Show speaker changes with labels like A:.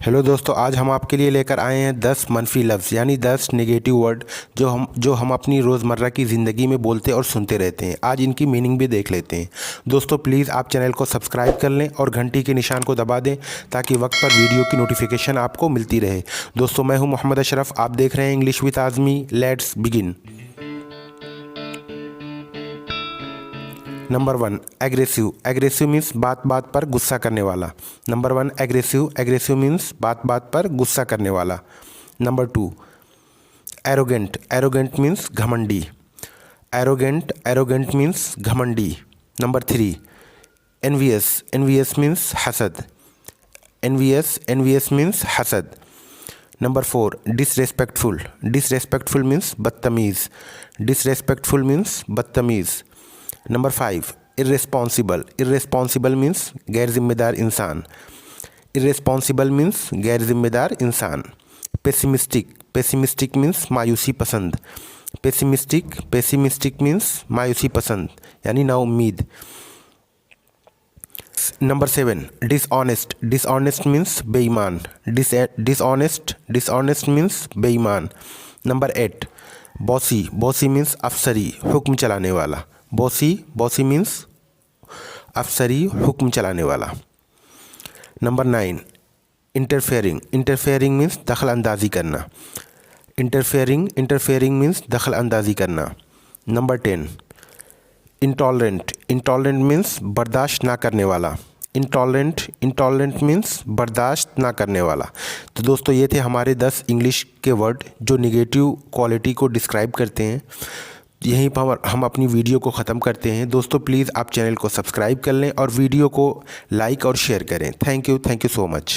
A: Hello दोस्तों, आज हम आपके लिए लेकर आए हैं 10 मनफी लफ्ज़ यानी 10 नेगेटिव वर्ड जो हम अपनी रोज़मर्रा की ज़िंदगी में बोलते और सुनते रहते हैं। आज इनकी मीनिंग भी देख लेते हैं। दोस्तों प्लीज़ आप चैनल को सब्सक्राइब कर लें और घंटी के निशान को दबा दें ताकि वक्त पर वीडियो की नोटिफिकेशन आपको मिलती रहे। दोस्तों मैं हूँ मोहम्मद अशरफ, आप देख रहे हैं English with Azmi. Let's begin. Number 1 aggressive. Aggressive means बात बात पर गुस्सा करने वाला। Number 1 aggressive. एग्रेसिव मीन्स बात बात पर गुस्सा करने वाला। Number 2 arrogant. एरोगेंट मीन्स घमंडी। एरोगेंट। एरोगेंट मीन्स घमंडी। Number 3 envious. एनवियस मीन्स हसद। एनवियस। एनवियस मीन्स हसद। Number 4 disrespectful. डिसरेस्पेक्टफुल मीन्स बदतमीज़। डिसरेस्पेक्टफुल मीन्स बदतमीज़। Number 5 irresponsible. इर्रेस्पॉन्सिबल मीन्स गैर जिम्मेदार इंसान। इर्रेस्पॉन्सिबल मीन्स गैर जिम्मेदार इंसान। पेसिमिस्टिक। पेसिमिस्टिक मीन्स मायूसी पसंद। पेसिमिस्टिक। पेसिमिस्टिक मीन्स मायूसी पसंद यानी नाउम्मीद। Number 7 dishonest. डिसऑनेस्ट मीन्स बेईमान। डिसऑनेस्ट। डिसऑनेस्ट मीन्स बेईमान। Number 8 bossy. बॉसी मीन्स अफसरी, हुक्म चलाने वाला। बॉसी। बॉसी मीन्स अफसरी, हुक्म चलाने वाला। Number 9 interfering. इंटरफेयरिंग मीन्स दखल अंदाज़ी करना। इंटरफेयरिंग। इंटरफेयरिंग मीन्स दखल अंदाज़ी करना। Number 10 intolerant. इंटॉलरेंट मीन्स बर्दाश्त ना करने वाला। इंटॉलरेंट। इंटॉलरेंट मीन्स बर्दाश्त ना करने वाला। तो दोस्तों ये थे हमारे 10 इंग्लिश के वर्ड जो निगेटिव क्वालिटी को डिस्क्राइब करते हैं। यहीं पर हम अपनी वीडियो को ख़त्म करते हैं। दोस्तों प्लीज़ आप चैनल को सब्सक्राइब कर लें और वीडियो को लाइक और शेयर करें। Thank you so much.